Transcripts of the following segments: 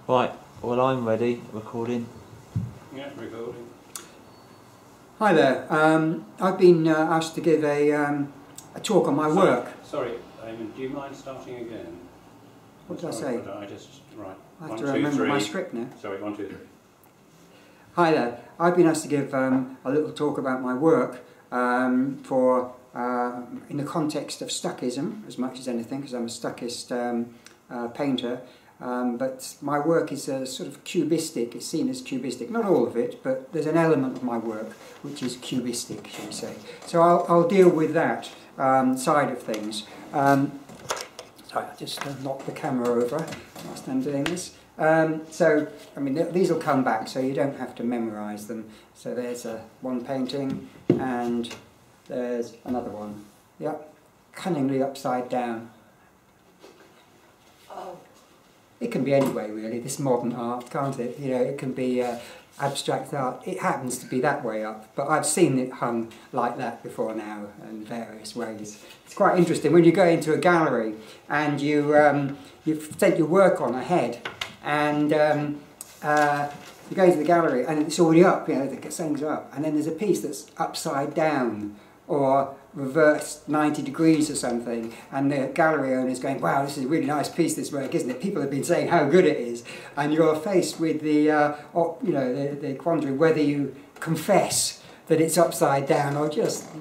Right, well I'm ready, recording. Yeah, recording. Hi there, I've been asked to give a talk on my work. Sorry, Eamon, do you mind starting again? What did I say? I just, right. I have to remember my script now. Sorry, 1, 2, 3. Hi there, I've been asked to give a little talk about my work in the context of Stuckism as much as anything, because I'm a Stuckist painter. But my work is sort of cubistic, it's seen as cubistic, not all of it, but there's an element of my work which is cubistic, shall we say. So I'll deal with that side of things. Sorry, I just knocked the camera over whilst I'm doing this. So, I mean, these will come back, so you don't have to memorise them. So there's one painting, and there's another one. Yep, cunningly upside down. It can be any way, really, this modern art, can't it? You know, it can be abstract art. It happens to be that way up, but I've seen it hung like that before now in various ways. It's quite interesting when you go into a gallery and you take your work on ahead, and you go into the gallery and it's already up, you know, the thing's up, and then there's a piece that's upside down or reversed 90 degrees or something, and the gallery owner is going, wow, this is a really nice piece, this work, isn't it? People have been saying how good it is, and you're faced with the quandary whether you confess that it's upside down or just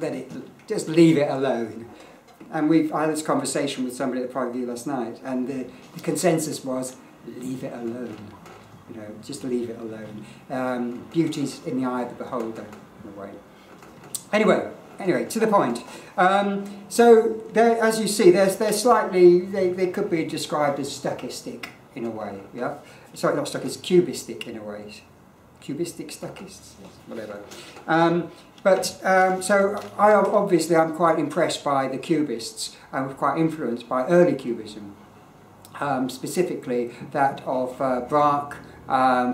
leave it alone. And I had this conversation with somebody at the private view last night, and the consensus was, leave it alone. You know, just leave it alone. Beauty's in the eye of the beholder, in a way. Anyway, to the point. So, as you see, they're slightly, they could be described as Stuckistic in a way, yeah? Sorry, not Stuckist, cubistic in a way. Cubistic Stuckists, whatever. So, I'm quite impressed by the Cubists. I'm quite influenced by early Cubism, specifically that of Braque,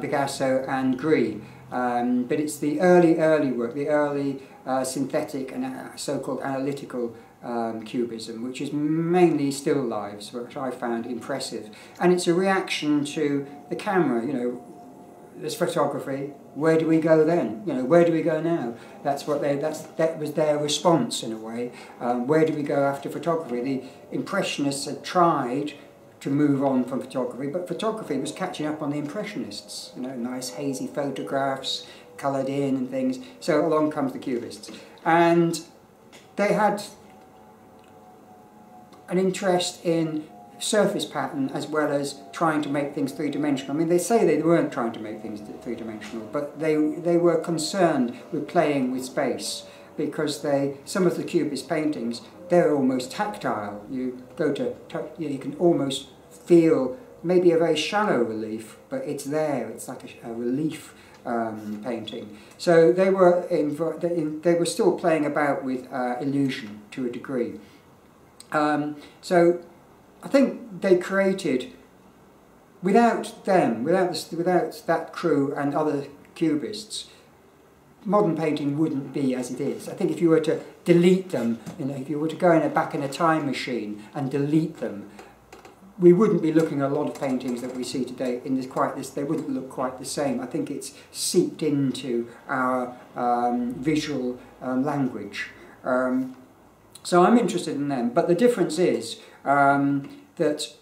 Picasso and Gris. But it's the early work, the early synthetic and so-called analytical cubism, which is mainly still lifes, which I found impressive. And it's a reaction to the camera, you know, there's photography, where do we go then? You know, where do we go now? That was their response in a way. Where do we go after photography? The Impressionists had tried to move on from photography, but photography was catching up on the Impressionists, you know, nice hazy photographs, coloured in and things. So along comes the Cubists. And they had an interest in surface pattern as well as trying to make things three-dimensional. I mean, they say they weren't trying to make things three-dimensional, but they were concerned with playing with space, because some of the Cubist paintings, they're almost tactile. You go to, you can almost feel maybe a very shallow relief, but it's there. It's like a relief painting. So they were still playing about with illusion to a degree. So I think they created, without that crew and other Cubists, modern painting wouldn't be as it is. I think if you were to delete them, you know, if you were to go back in a time machine and delete them, we wouldn't be looking at a lot of paintings that we see today they wouldn't look quite the same. I think it's seeped into our visual language. So I'm interested in them, but the difference is that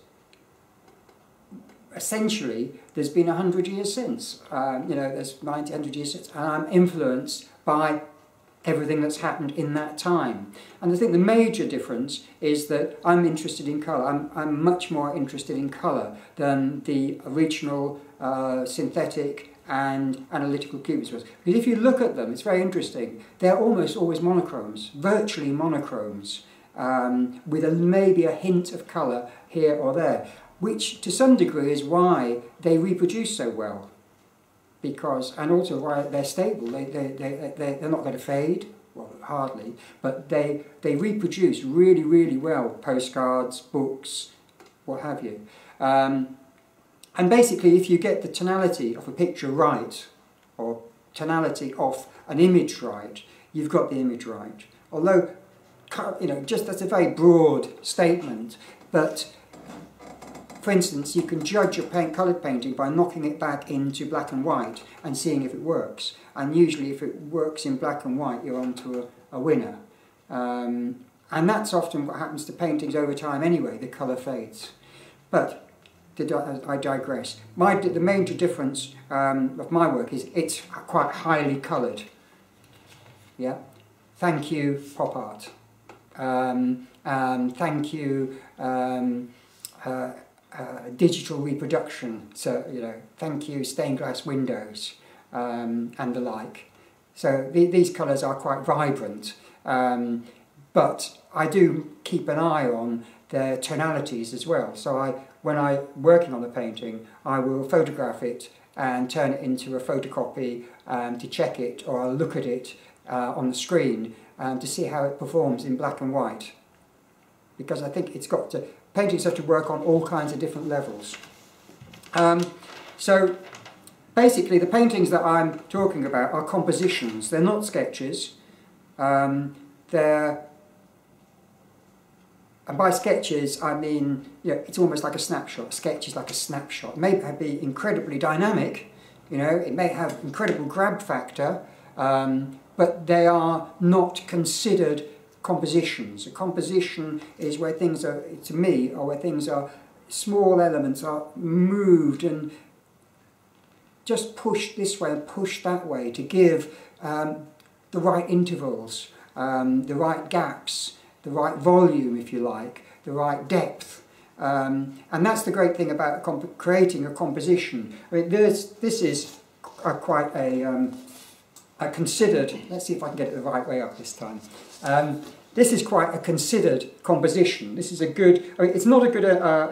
essentially there's been 100 years since, you know, there's 100 years since, and I'm influenced by everything that's happened in that time. And I think the major difference is that I'm interested in colour. I'm much more interested in colour than the original synthetic and analytical Cubists was. Because if you look at them, it's very interesting. They're almost always monochromes, virtually monochromes, with maybe a hint of colour here or there, which to some degree is why they reproduce so well. And also why they're stable. They're not going to fade, well, hardly, but they reproduce really, really well. Postcards, books, what have you. And basically, if you get the tonality of a picture right, or tonality of an image right, you've got the image right. Although, you know, just that's a very broad statement, but For instance, you can judge a coloured painting by knocking it back into black and white and seeing if it works. And usually if it works in black and white, you're on to a winner. And that's often what happens to paintings over time anyway, the colour fades. But I digress. The major difference of my work is it's quite highly coloured. Yeah. Thank you, pop art. Thank you, digital reproduction. So, you know, thank you, stained glass windows, and the like. So these colours are quite vibrant, but I do keep an eye on their tonalities as well. So when I'm working on the painting, I will photograph it and turn it into a photocopy to check it, or I'll look at it on the screen to see how it performs in black and white. Because I think paintings have to work on all kinds of different levels. So basically the paintings that I'm talking about are compositions. They're not sketches. And by sketches I mean, you know, it's almost like a snapshot. A sketch is like a snapshot. It may be incredibly dynamic, you know, it may have incredible grab factor, but they are not considered compositions. A composition is where things are, to me, or where things are, small elements are moved and just pushed this way and pushed that way to give the right intervals, the right gaps, the right volume, if you like, the right depth. And that's the great thing about creating a composition. I mean, this is quite a considered, let's see if I can get it the right way up this time. This is quite a considered composition. This is a good, I mean, it's not a good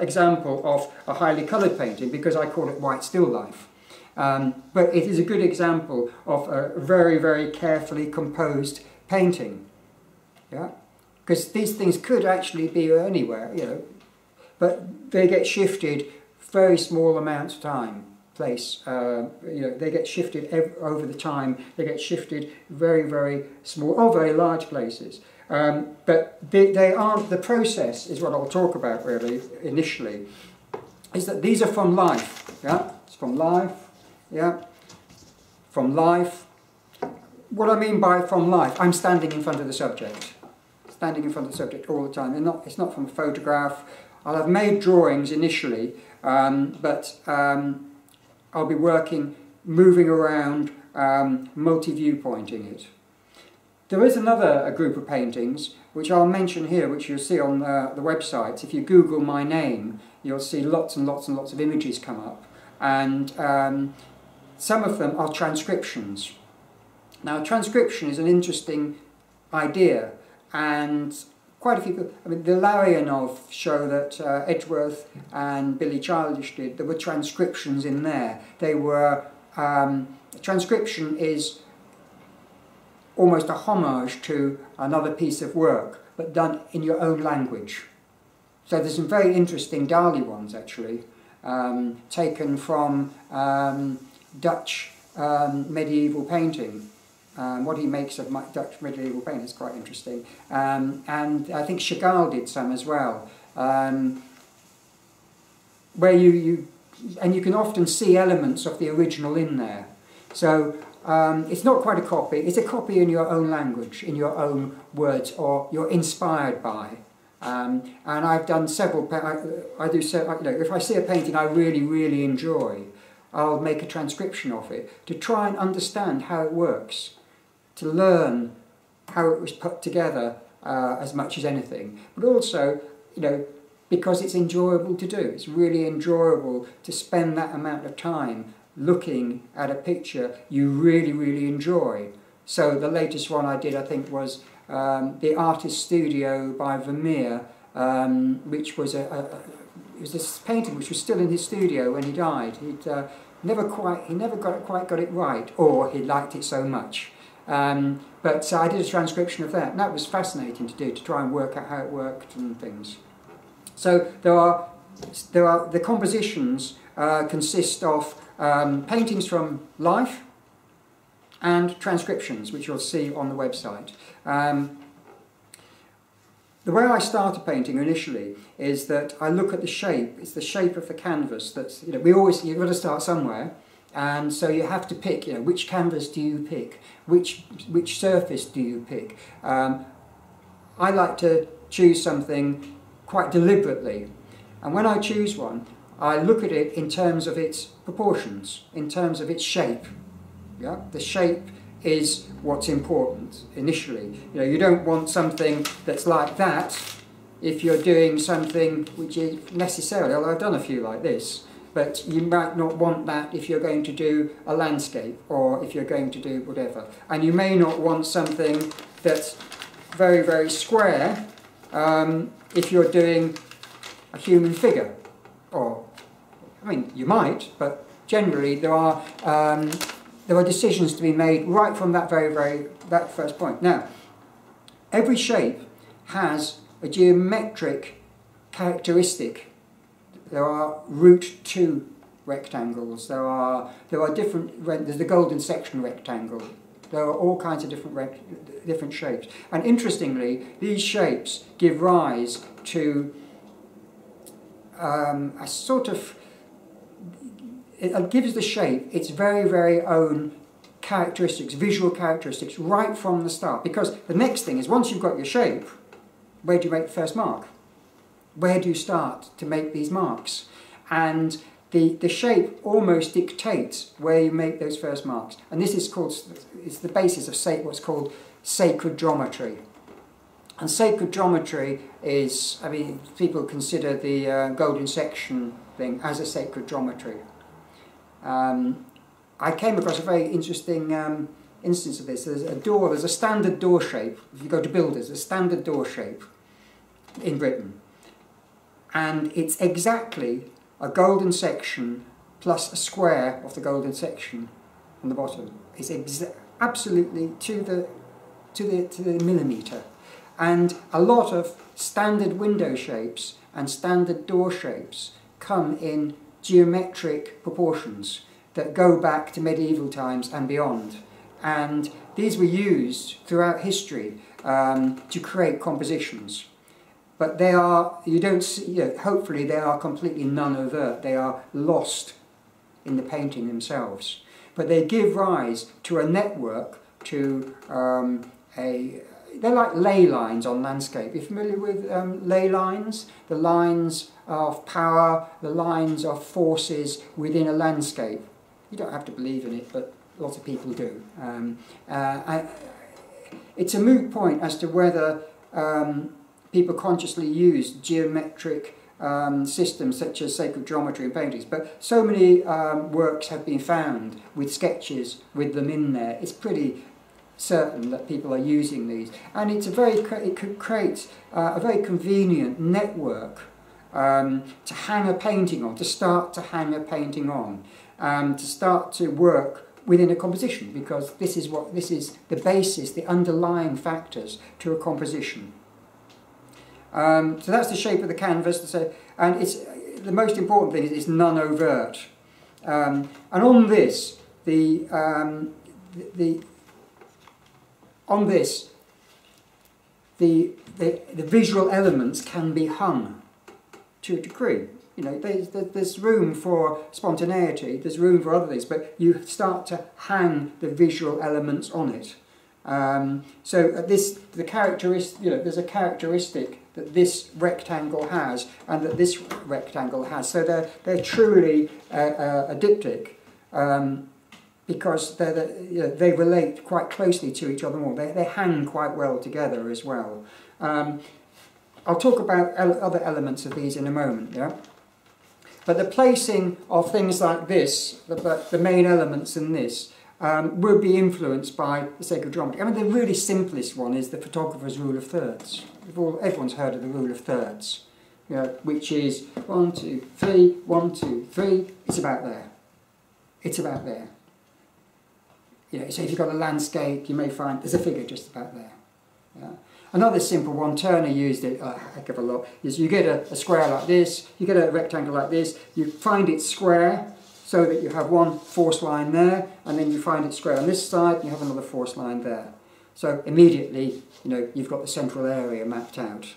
example of a highly coloured painting because I call it white still life. But it is a good example of a very, very carefully composed painting. Yeah? Because these things could actually be anywhere, you know, but they get shifted very small amounts of time. Place, you know, they get shifted over the time. They get shifted very, very small or very large places. But they aren't. The process is what I'll talk about really initially. Is that these are from life? Yeah, it's from life. Yeah, from life. What I mean by from life, I'm standing in front of the subject, standing in front of the subject all the time. It's not from a photograph. I'll have made drawings initially, but I'll be moving around, multi-viewpointing it. There is a group of paintings, which I'll mention here, which you'll see on the website. If you Google my name, you'll see lots and lots and lots of images come up. And some of them are transcriptions. Now, transcription is an interesting idea, and quite a few people, I mean, the Larionov show that Edgeworth and Billy Childish did, there were transcriptions in there. They were, transcription is almost a homage to another piece of work, but done in your own language. So there's some very interesting Dali ones, actually, taken from Dutch medieval painting. What he makes of Dutch medieval painting is quite interesting. And I think Chagall did some as well, where you can often see elements of the original in there. So it's not quite a copy, it's a copy in your own language, in your own words, or you're inspired by. And I've done several, I do, you know, if I see a painting I really, really enjoy, I'll make a transcription of it to try and understand how it works, to learn how it was put together as much as anything, but also, you know, because it's enjoyable to do. It's really enjoyable to spend that amount of time looking at a picture you really, really enjoy. So the latest one I did, I think, was The Artist's Studio by Vermeer, which was it was this painting which was still in his studio when he died. He never quite got it right, or he liked it so much. But I did a transcription of that, and that was fascinating to do, to try and work out how it worked and things. So the compositions consist of paintings from life and transcriptions, which you'll see on the website. the way I started painting initially is that I look at the shape. It's the shape of the canvas that's, you know, you've got to start somewhere, and so you have to pick, you know, which canvas do you pick, which surface do you pick. I like to choose something quite deliberately, and when I choose one, I look at it in terms of its proportions, in terms of its shape. Yeah, the shape is what's important initially. You know, you don't want something that's like that if you're doing something which is necessarily, although I've done a few like this, but you might not want that if you're going to do a landscape or if you're going to do whatever. And you may not want something that's very, very square if you're doing a human figure. Or, I mean, you might, but generally there are decisions to be made right from that that first point. Now, every shape has a geometric characteristic. There are root 2 rectangles. There are different. There's the golden section rectangle. There are all kinds of different shapes. And interestingly, these shapes give rise to a sort of. It gives the shape its very, very own characteristics, visual characteristics, right from the start. Because the next thing is, once you've got your shape, where do you make the first mark? Where do you start to make these marks? And the shape almost dictates where you make those first marks. And this is called, it's the basis of what's called sacred geometry. And sacred geometry is, I mean, people consider the golden section thing as a sacred geometry. I came across a very interesting instance of this. There's a standard door shape. If you go to builders, a standard door shape in Britain. And it's exactly a golden section plus a square of the golden section on the bottom. It's absolutely to the millimetre. And a lot of standard window shapes and standard door shapes come in geometric proportions that go back to medieval times and beyond. And these were used throughout history to create compositions. But they are, you don't see, you know, hopefully they are completely non-overt. They are lost in the painting themselves. But they give rise to a network, to they're like ley lines on landscape. You're familiar with ley lines? The lines of power, the lines of forces within a landscape. You don't have to believe in it, but lots of people do. It's a moot point as to whether people consciously use geometric systems such as sacred geometry in paintings, but so many works have been found with sketches with them in there. It's pretty certain that people are using these, and it could create a very convenient network to hang a painting on, to start to hang a painting on, to start to work within a composition, because this is the basis, the underlying factors to a composition. So that's the shape of the canvas, and it's the most important thing is it's non-overt. And on this, the visual elements can be hung to a degree. You know, there's room for spontaneity, there's room for other things, but you start to hang the visual elements on it. So there's a characteristic that this rectangle has, and that this rectangle has. So they're truly adiptic. Because they relate quite closely to each other more. They hang quite well together as well. I'll talk about other elements of these in a moment, yeah? But the placing of things like this, the main elements in this, will be influenced by the sacred geometry. I mean, the really simplest one is the photographer's rule of thirds. Everyone's heard of the rule of thirds, you know, which is 1, 2, 3, 1, 2, 3. It's about there. It's about there. You know, so if you've got a landscape, you may find there's a figure just about there. Yeah. Another simple one, Turner used it a heck of a lot, is you get a square like this, you get a rectangle like this, you find it square so that you have one force line there, and then you find it square on this side, and you have another force line there. So immediately, you know, you've got the central area mapped out.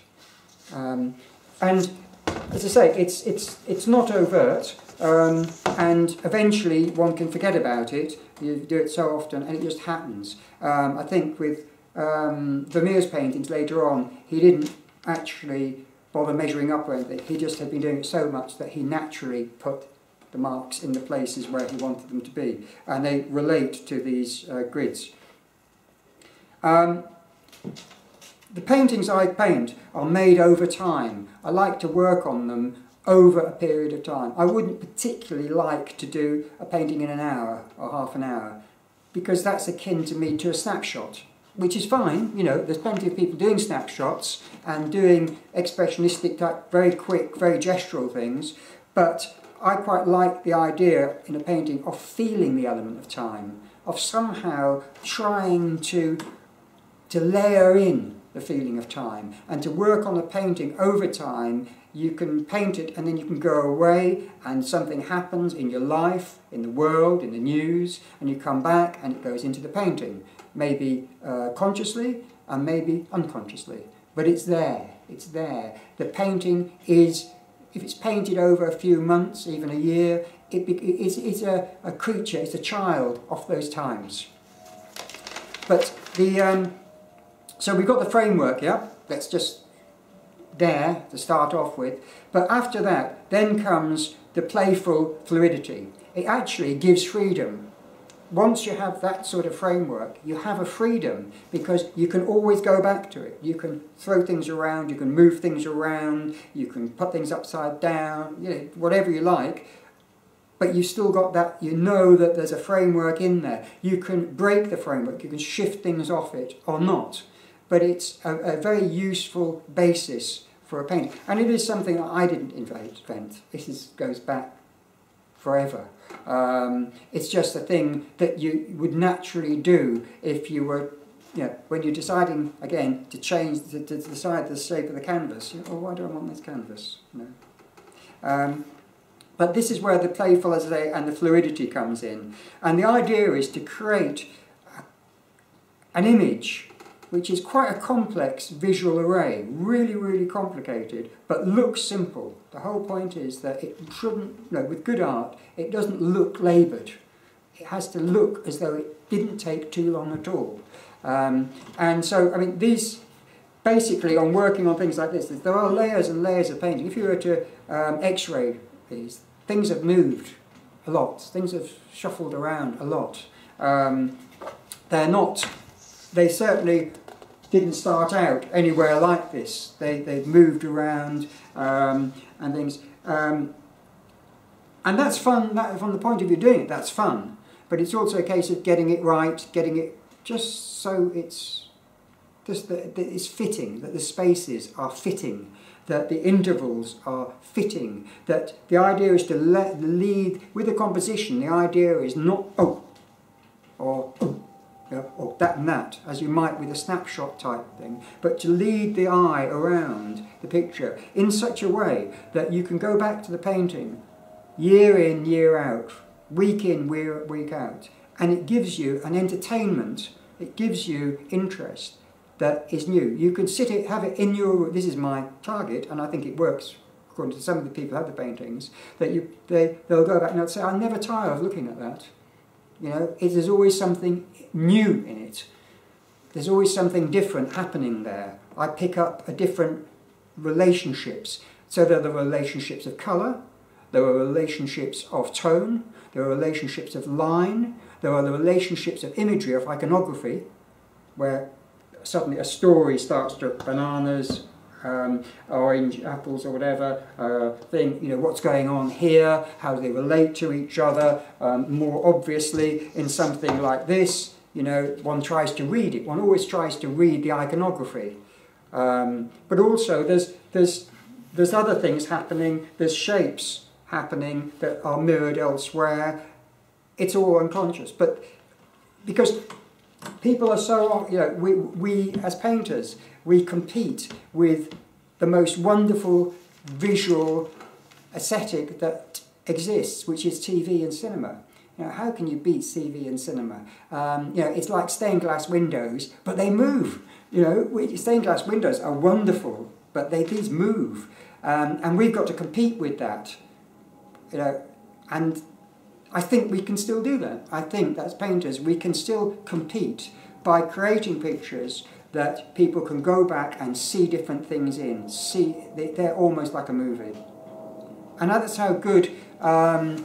And as I say, it's not overt, and eventually one can forget about it. You do it so often, and it just happens. I think with Vermeer's paintings later on, he didn't actually bother measuring up or anything. He just had been doing it so much that he naturally put the marks in the places where he wanted them to be, and they relate to these grids. The paintings I paint are made over time. I like to work on them over a period of time. I wouldn't particularly like to do a painting in an hour or half an hour, because that's akin to me to a snapshot, which is fine. You know, there's plenty of people doing snapshots and doing expressionistic type, very quick, very gestural things, but I quite like the idea in a painting of feeling the element of time, of somehow trying to layer in the feeling of time, and to work on a painting over time. You can paint it and then you can go away and something happens in your life, in the world, in the news, and you come back and it goes into the painting. Maybe consciously and maybe unconsciously, but it's there, it's there. The painting is, if it's painted over a few months, even a year, it's a creature, it's a child of those times. But so we've got the framework, yeah? That's just there to start off with. But after that, then comes the playful fluidity. It actually gives freedom. Once you have that sort of framework, you have a freedom, because you can always go back to it. You can throw things around, you can move things around, you can put things upside down, you know, whatever you like. But you've still got that, you know that there's a framework in there. You can break the framework, you can shift things off it or not. But it's a very useful basis for a painting. And it is something that I didn't invent. This goes back forever. It's just a thing that you would naturally do if you were, you know, when you're deciding, again, to change, to decide the shape of the canvas. You know, oh, why do I want this canvas? You know? But this is where the playful, as I say, and the fluidity comes in. And the idea is to create an image which is quite a complex visual array, really, really complicated, but looks simple. The whole point is that it shouldn't, no, with good art, it doesn't look laboured. It has to look as though it didn't take too long at all. And so, I mean, these, basically, on working on things like this, there are layers and layers of painting. If you were to x-ray these, things have moved a lot. Things have shuffled around a lot. They certainly didn't start out anywhere like this. They've moved around and things. And that's fun, from the point of view of doing it, that's fun. But it's also a case of getting it right, getting it just so it's just that it's fitting, that the spaces are fitting, that the intervals are fitting, that the idea is to lead with the composition. The idea is not oh or oh, or that and that, as you might with a snapshot type thing, but to lead the eye around the picture in such a way that you can go back to the painting year in, year out, week in, week out, and it gives you an entertainment, it gives you interest that is new. You can have it in your, this is my target, and I think it works according to some of the people who have the paintings, that they'll go back and they'll say, I'm never tired of looking at that. You know, there's always something new in it. There's always something different happening there. I pick up a different relationships. So there are the relationships of colour, there are relationships of tone, there are relationships of line, there are the relationships of imagery, of iconography, where suddenly a story starts to bananas, orange, apples or whatever thing, you know, what's going on here, how do they relate to each other, more obviously in something like this, you know, one tries to read it, one always tries to read the iconography. But also there's other things happening, there's shapes happening that are mirrored elsewhere, it's all unconscious, but because people are so, you know, we as painters, we compete with the most wonderful visual aesthetic that exists, which is TV and cinema. You know, how can you beat TV and cinema? You know, it's like stained glass windows, but they move. You know, stained glass windows are wonderful. but these move, and we've got to compete with that, you know, and I think we can still do that. I think as painters we can still compete by creating pictures that people can go back and see different things in. They're almost like a movie. And that's how good, I'm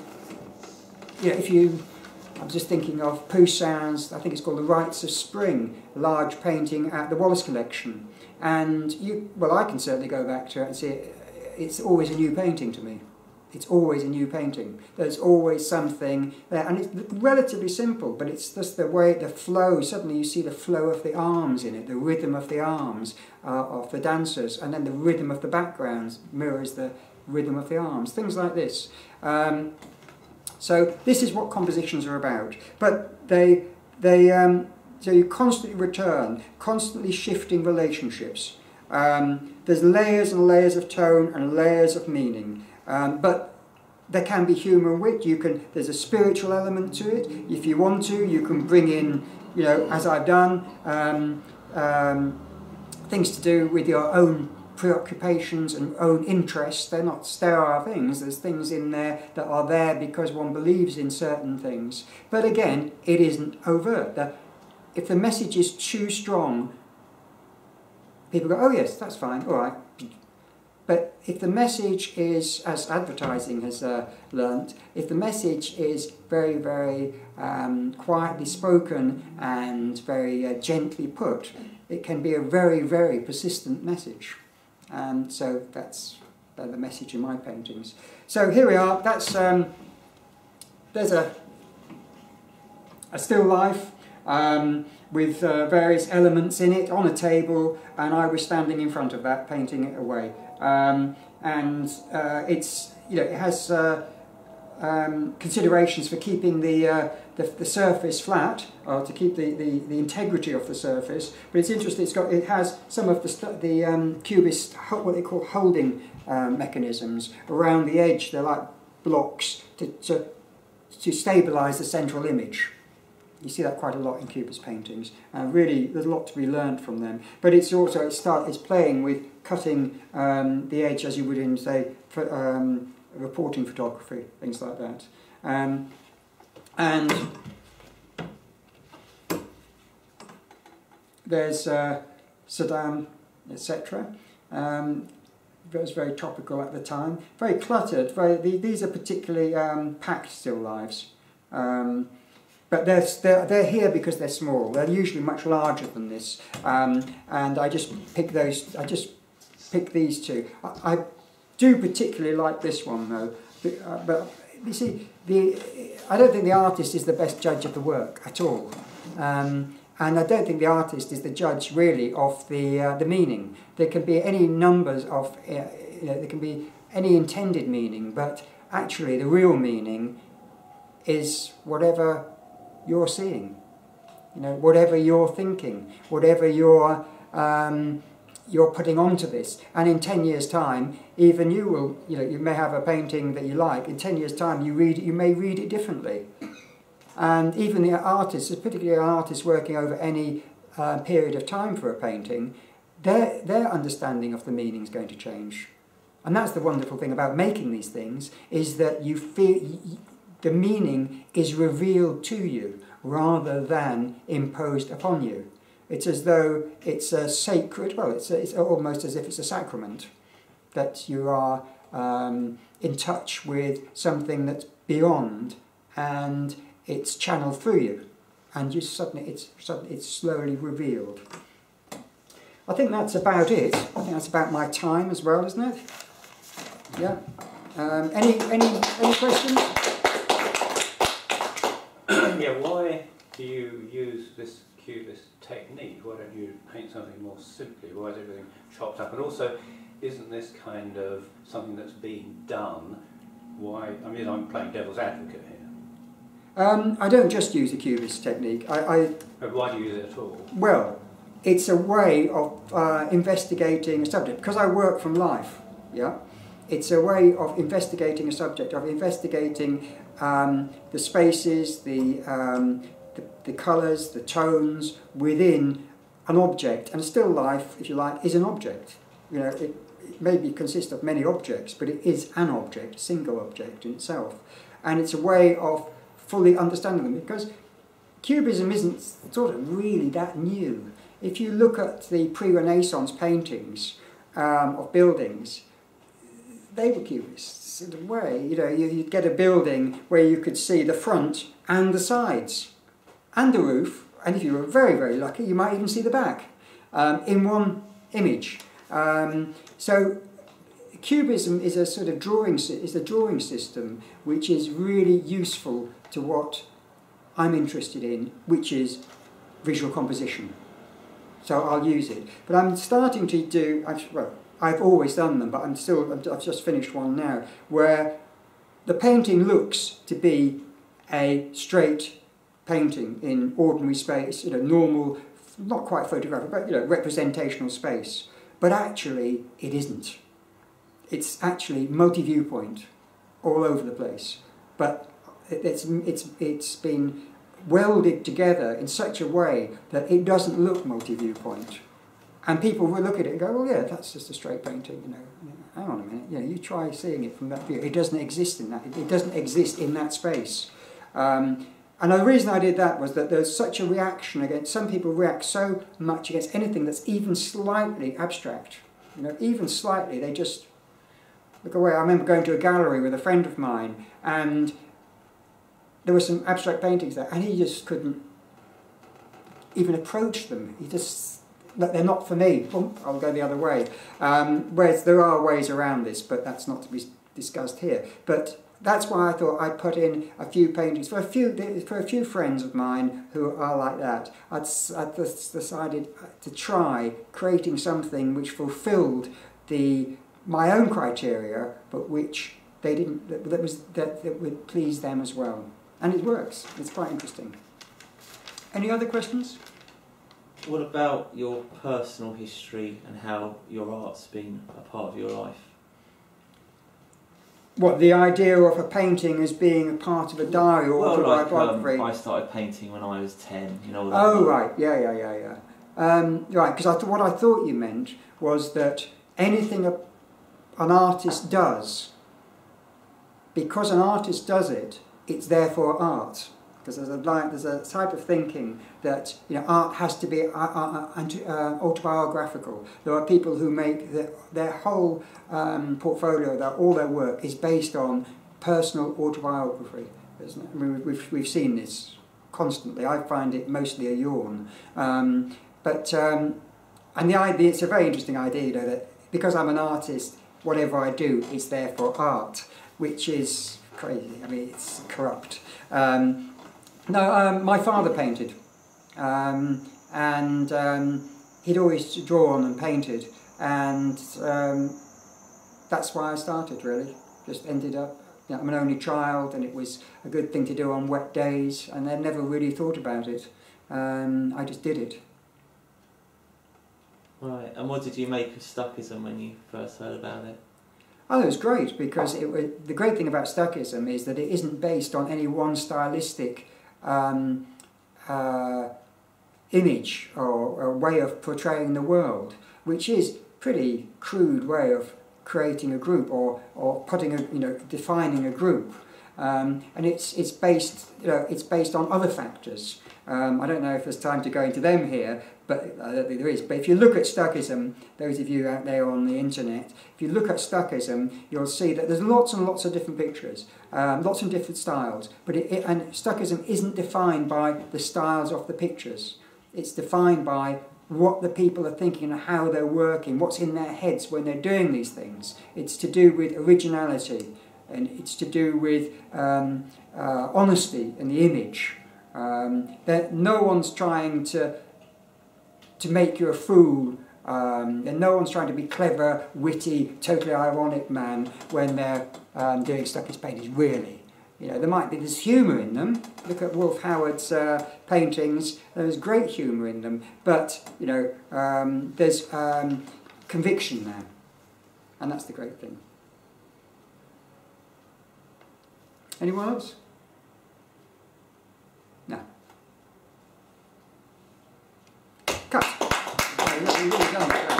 just thinking of Poussin's, I think it's called The Rites of Spring, large painting at the Wallace Collection. And I can certainly go back to it and see it. It's always a new painting to me. It's always a new painting. There's always something there, and it's relatively simple, but it's just the way, the flow, suddenly you see the flow of the arms in it, the rhythm of the arms of the dancers, and then the rhythm of the backgrounds mirrors the rhythm of the arms, things like this. So this is what compositions are about, but so you constantly return, constantly shifting relationships. There's layers and layers of tone and layers of meaning. But there can be humour and wit. There's a spiritual element to it. If you want to, you can bring in, you know, as I've done, things to do with your own preoccupations and own interests. They're not sterile things. There's things in there that are there because one believes in certain things. But again, it isn't overt. If the message is too strong, people go, oh yes, that's fine, all right. But if the message is, as advertising has learnt, if the message is very, very quietly spoken and very gently put, it can be a very, very persistent message. And so that's the message in my paintings. So here we are. That's there's a still life with various elements in it on a table, and I was standing in front of that, painting it away. It's, you know, it has considerations for keeping the surface flat, or to keep the integrity of the surface. But it's interesting. It has some of the cubist, what they call holding mechanisms around the edge. They're like blocks to stabilise the central image. You see that quite a lot in cubist paintings. Really, there's a lot to be learned from them. But it's also it's playing with cutting the edge as you would in, say, reporting photography, things like that. And there's Saddam, etc. It was very topical at the time. Very cluttered. These are particularly packed still lifes. But they're here because they're small. They're usually much larger than this, and I just pick those. I just pick these two. I do particularly like this one though. But you see, I don't think the artist is the best judge of the work at all, and I don't think the artist is the judge really of the meaning. There can be any numbers of, there can be any intended meaning, but actually the real meaning is whatever you're seeing, you know, whatever you're thinking, whatever you're putting onto this. And in 10 years' time, even you will, you know, you may have a painting that you like. In 10 years' time, you may read it differently. And even the artists, particularly an artist working over any period of time for a painting, their understanding of the meaning is going to change. And that's the wonderful thing about making these things, is that you feel the meaning is revealed to you rather than imposed upon you. It's as though it's a sacred, well, it's almost as if it's a sacrament, that you are in touch with something that's beyond, and it's channeled through you, and you it's slowly revealed. I think that's about it. I think that's about my time as well, isn't it? Yeah. Any questions? Yeah, why do you use this cubist technique? Why don't you paint something more simply? Why is everything chopped up? And also, isn't this kind of something that's being done? Why? I mean, I'm playing devil's advocate here. I don't just use the cubist technique. But why do you use it at all? Well, it's a way of investigating a subject. Because I work from life, yeah? It's a way of investigating a subject, of investigating the spaces, the colours, the tones within an object. And still life, if you like, is an object. You know, it maybe consists of many objects, but it is an object, a single object in itself. And it's a way of fully understanding them, because Cubism isn't sort of really that new. If you look at the pre-Renaissance paintings of buildings, they were Cubists in a way. You know, you'd get a building where you could see the front and the sides and the roof, and if you were very, very lucky, you might even see the back in one image. So Cubism is a sort of drawing system which is really useful to what I'm interested in, which is visual composition. So I'll use it. But I'm starting to do, well, I've always done them, but I've just finished one now, where the painting looks to be a straight painting in ordinary space, you know, normal, not quite photographic, but, you know, representational space. But actually, it isn't. It's actually multi-viewpoint all over the place. But it's been welded together in such a way that it doesn't look multi-viewpoint. And people will look at it and go, well, yeah, that's just a straight painting, you know. Hang on a minute, you know, you try seeing it from that view. It doesn't exist in that. It doesn't exist in that space. And the reason I did that was that there's such a reaction against, some people react so much against anything that's even slightly abstract. You know, even slightly, they just look away. I remember going to a gallery with a friend of mine, and there were some abstract paintings there, and he just couldn't even approach them. He just, they're not for me. I'll go the other way. Whereas there are ways around this, but that's not to be discussed here. But that's why I thought I'd put in a few paintings for a few friends of mine who are like that. I'd decided to try creating something which fulfilled my own criteria, but which they didn't. That would please them as well, and it works. It's quite interesting. Any other questions? What about your personal history and how your art's been a part of your life? What, the idea of a painting as being a part of a diary or autobiography? I started painting when I was 10, you know. Oh, right, yeah. Right, because what I thought you meant was that anything an artist does, because an artist does it, it's therefore art. Because there's a type of thinking that, you know, art has to be autobiographical. There are people who make their whole portfolio, all their work is based on personal autobiography. Isn't it? I mean, we've seen this constantly. I find it mostly a yawn. And the idea, it's a very interesting idea, you know, that because I'm an artist, whatever I do is therefore art, which is crazy. I mean, it's corrupt. My father painted, and he'd always drawn and painted, and that's why I started, really. Just ended up, you know, I'm an only child, and it was a good thing to do on wet days, and I never really thought about it. I just did it. Right, and what did you make of Stuckism when you first heard about it? Oh, it was great, because the great thing about Stuckism is that it isn't based on any one stylistic image or way of portraying the world, which is pretty crude way of creating a group or defining a group, and it's based on other factors. I don't know if there's time to go into them here, but I don't think there is. But if you look at Stuckism, those of you out there on the internet, if you look at Stuckism, you'll see that there's lots and lots of different pictures, lots of different styles. But and Stuckism isn't defined by the styles of the pictures. It's defined by what the people are thinking and how they're working, what's in their heads when they're doing these things. It's to do with originality, and it's to do with honesty in the image. That no one's trying to make you a fool, and no one's trying to be clever, witty, totally ironic man when they're doing Stuckist paintings, really. You know, there's humour in them. Look at Wolf Howard's paintings, there's great humour in them, but, you know, there's conviction there, and that's the great thing. Anyone else? No. Cut. You've really done it.